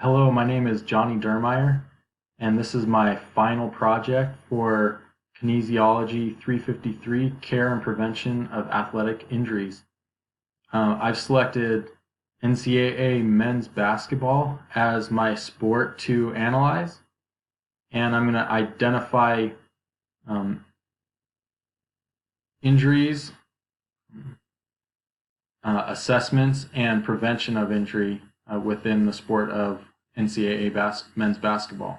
Hello, my name is Johnny Dermeyer, and this is my final project for Kinesiology 353, Care and Prevention of Athletic Injuries. I've selected NCAA men's basketball as my sport to analyze, and I'm going to identify um, injuries, assessments, and prevention of injury within the sport of NCAA men's basketball.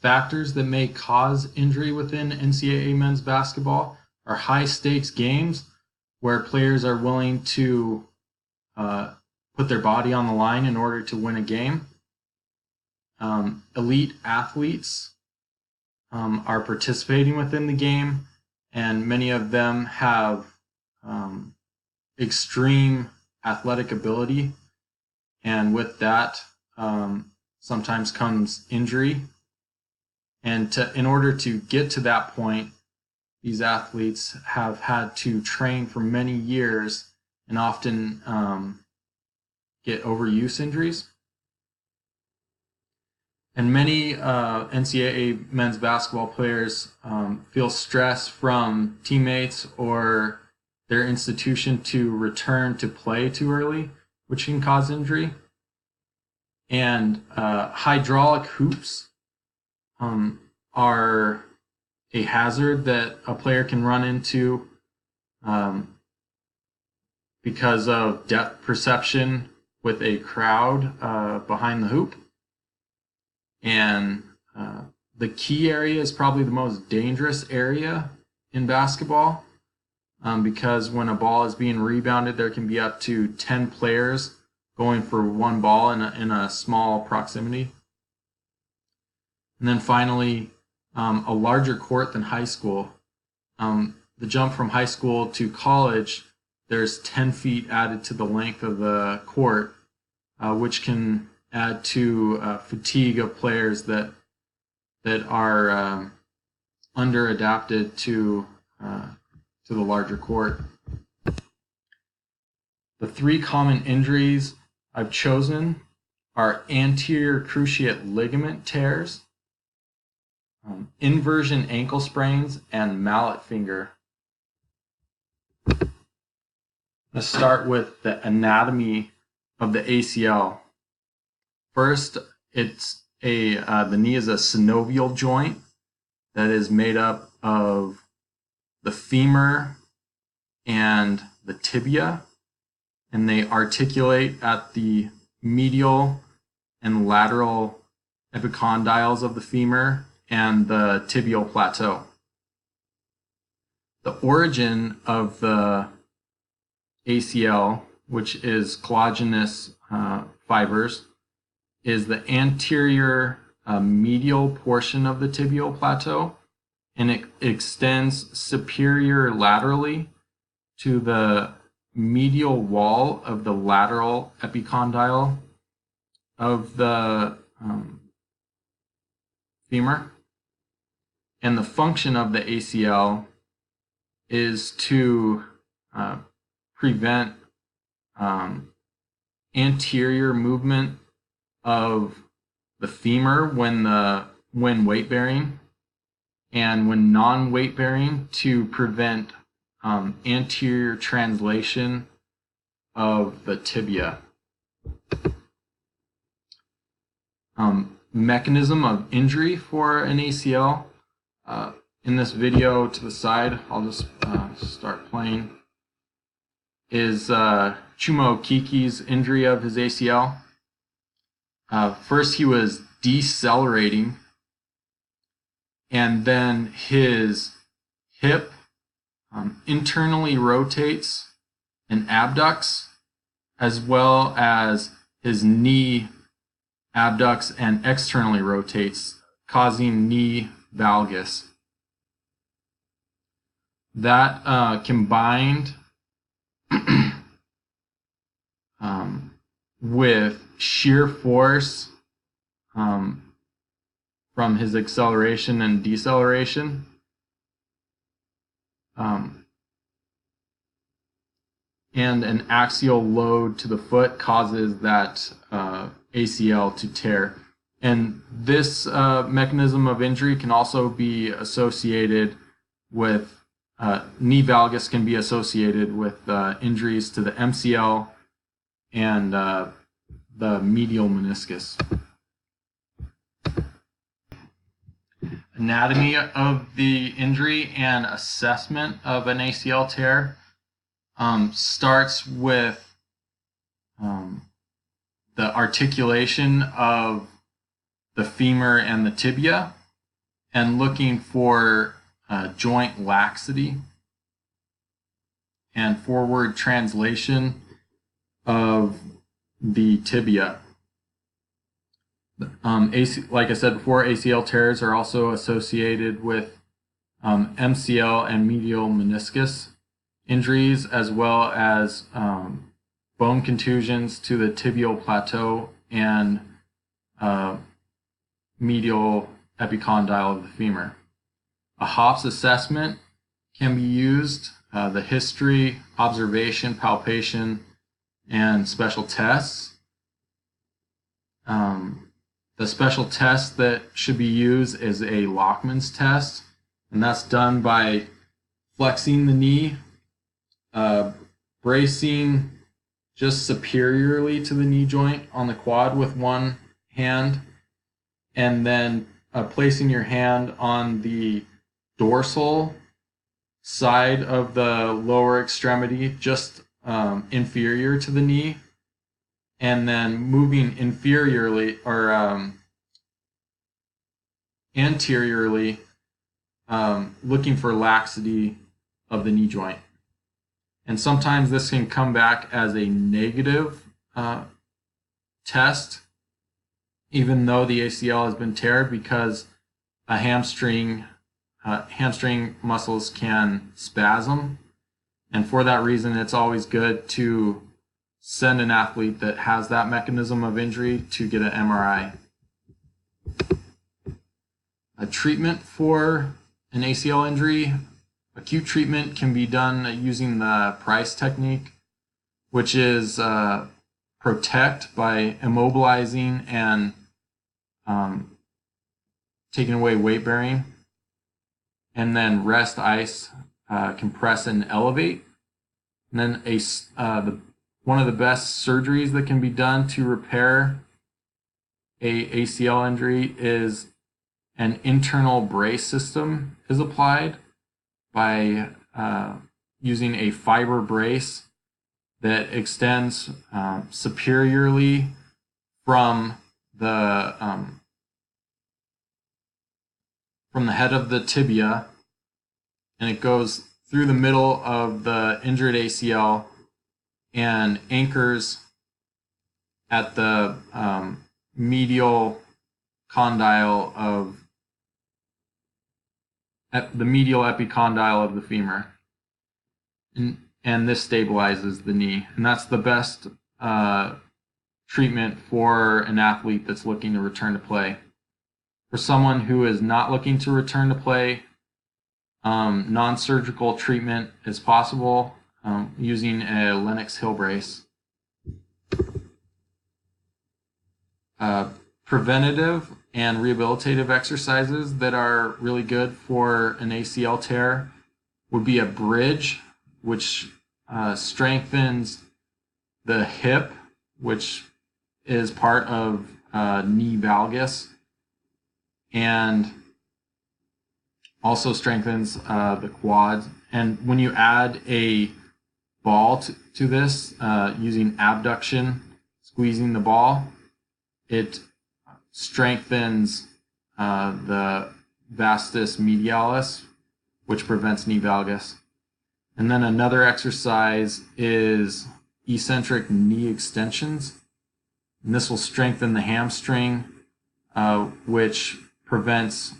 Factors that may cause injury within NCAA men's basketball are high stakes games where players are willing to put their body on the line in order to win a game. Elite athletes are participating within the game, and many of them have extreme athletic ability, and with that sometimes comes injury. And in order to get to that point, these athletes have had to train for many years and often get overuse injuries. And many NCAA men's basketball players feel stress from teammates or their institution to return to play too early, which can cause injury. And hydraulic hoops are a hazard that a player can run into because of depth perception with a crowd behind the hoop. And the key area is probably the most dangerous area in basketball because when a ball is being rebounded, there can be up to 10 players going for one ball in a small proximity. And then finally, a larger court than high school. The jump from high school to college, there's 10 feet added to the length of the court, which can add to fatigue of players that are under adapted to the larger court. The three common injuries I've chosen are anterior cruciate ligament tears, inversion ankle sprains, and mallet finger. Let's start with the anatomy of the ACL. First, the knee is a synovial joint that is made up of the femur and the tibia, and they articulate at the medial and lateral epicondyles of the femur and the tibial plateau. The origin of the ACL, which is collagenous fibers, is the anterior medial portion of the tibial plateau, and it extends superior laterally to the medial wall of the lateral epicondyle of the femur. And the function of the ACL is to prevent anterior movement of the femur when weight bearing, and when non-weight bearing to prevent anterior translation of the tibia. Mechanism of injury for an ACL. In this video to the side, I'll just start playing, is Chuma Okeke's injury of his ACL. First he was decelerating, and then his hip internally rotates and abducts, as well as his knee abducts and externally rotates, causing knee valgus. That combined with shear force from his acceleration and deceleration and an axial load to the foot causes that ACL to tear. And this mechanism of injury can also be associated with knee valgus can be associated with injuries to the MCL and the medial meniscus. Anatomy of the injury and assessment of an ACL tear starts with the articulation of the femur and the tibia and looking for joint laxity and forward translation of the tibia. Like I said before, ACL tears are also associated with MCL and medial meniscus injuries, as well as bone contusions to the tibial plateau and medial epicondyle of the femur. A Hops assessment can be used, the history, observation, palpation, and special tests. The special test that should be used is a Lachman's test, and that's done by flexing the knee, bracing just superiorly to the knee joint on the quad with one hand, and then placing your hand on the dorsal side of the lower extremity, just inferior to the knee, and then moving inferiorly or anteriorly, looking for laxity of the knee joint. And sometimes this can come back as a negative test, even though the ACL has been teared, because a hamstring muscles can spasm. And for that reason, it's always good to send an athlete that has that mechanism of injury to get an MRI. A treatment for an ACL injury, acute treatment can be done using the Price technique, which is protect by immobilizing and taking away weight bearing, and then rest, ice, compress, and elevate. And then one of the best surgeries that can be done to repair a ACL injury is an internal brace system is applied by using a fiber brace that extends superiorly from the head of the tibia, and it goes through the middle of the injured ACL and anchors at the medial condyle of the medial epicondyle of the femur, and this stabilizes the knee, and that's the best treatment for an athlete that's looking to return to play. For someone who is not looking to return to play, non-surgical treatment is possible using a Lennox Hill brace. Preventative and rehabilitative exercises that are really good for an ACL tear would be a bridge, which strengthens the hip, which is part of knee valgus, and also strengthens the quads. And when you add a ball to this, using abduction, squeezing the ball, it strengthens the vastus medialis, which prevents knee valgus. And then another exercise is eccentric knee extensions. And this will strengthen the hamstring, which prevents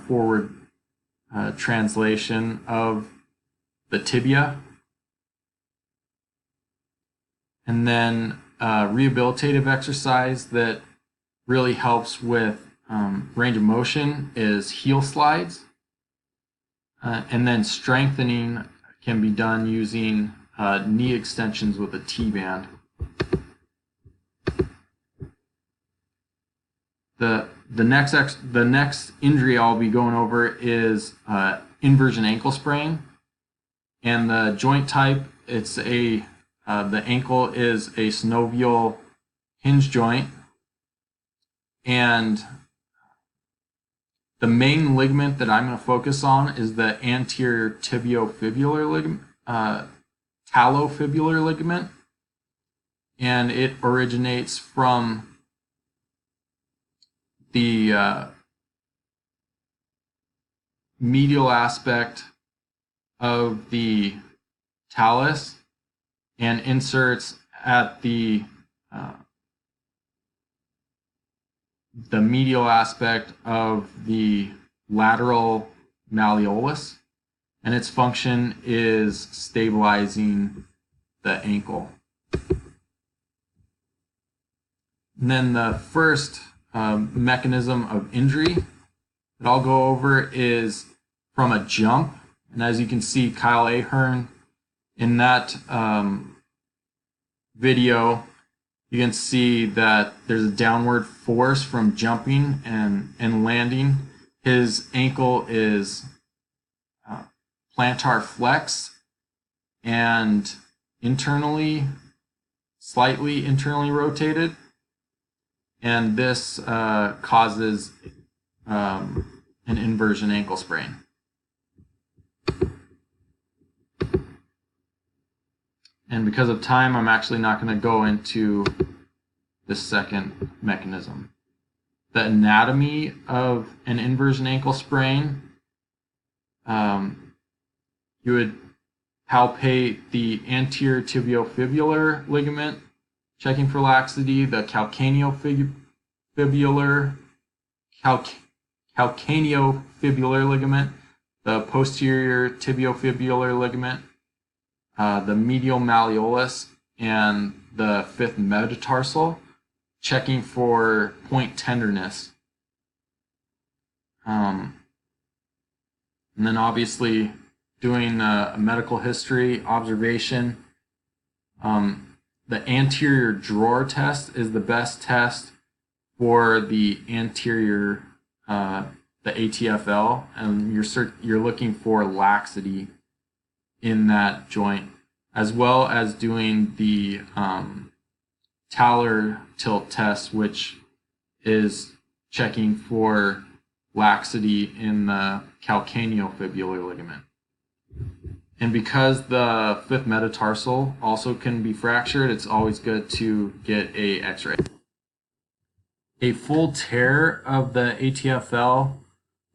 forward translation of the tibia. And then rehabilitative exercise that really helps with range of motion is heel slides. And then strengthening can be done using knee extensions with a T-band. The next injury I'll be going over is inversion ankle sprain, and the joint type, it's the ankle is a synovial hinge joint, and the main ligament that I'm going to focus on is the anterior tibiofibular ligament, talofibular ligament, and it originates from the medial aspect of the talus and inserts at the medial aspect of the lateral malleolus, and its function is stabilizing the ankle. And then the first mechanism of injury that I'll go over is from a jump. And as you can see, Kyle Ahern in that video, you can see that there's a downward force from jumping and landing. His ankle is plantar flex and slightly internally rotated. And this causes an inversion ankle sprain. And because of time, I'm actually not going to go into the second mechanism. The anatomy of an inversion ankle sprain, you would palpate the anterior tibiofibular ligament, checking for laxity, the calcaneofibular ligament, the posterior tibiofibular ligament, the medial malleolus, and the fifth metatarsal, checking for point tenderness. And then obviously doing a medical history observation. The anterior drawer test is the best test for the anterior, the ATFL, and you're looking for laxity in that joint, as well as doing the talar tilt test, which is checking for laxity in the calcaneofibular ligament. And because the fifth metatarsal also can be fractured, it's always good to get a x-ray. A full tear of the ATFL,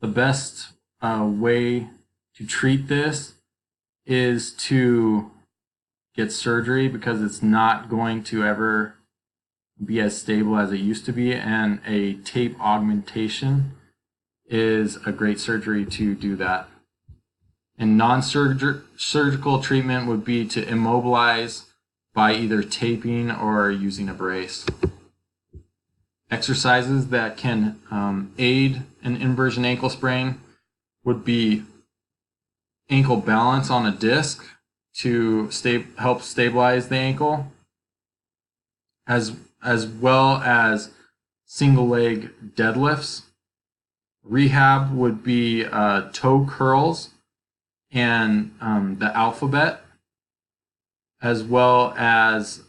the best way to treat this is to get surgery, because it's not going to ever be as stable as it used to be, and a tape augmentation is a great surgery to do that. And non-surgical treatment would be to immobilize by either taping or using a brace. Exercises that can aid an inversion ankle sprain would be ankle balance on a disc to help stabilize the ankle, as well as single leg deadlifts. Rehab would be toe curls and the alphabet, as well as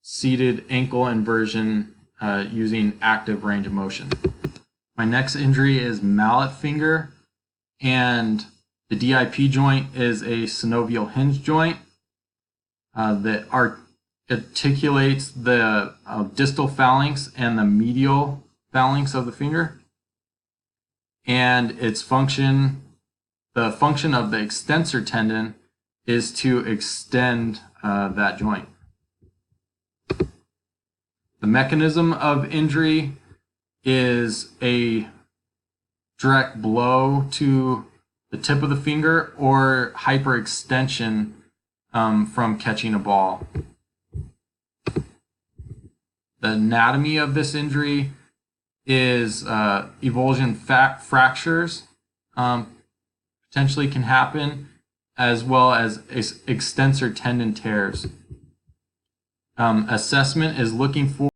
seated ankle inversion using active range of motion. My next injury is mallet finger, and the DIP joint is a synovial hinge joint that articulates the distal phalanx and the medial phalanx of the finger. And its function, the function of the extensor tendon, is to extend that joint. The mechanism of injury is a direct blow to the tip of the finger or hyperextension from catching a ball. The anatomy of this injury is avulsion fractures potentially can happen, as well as extensor tendon tears. Assessment is looking for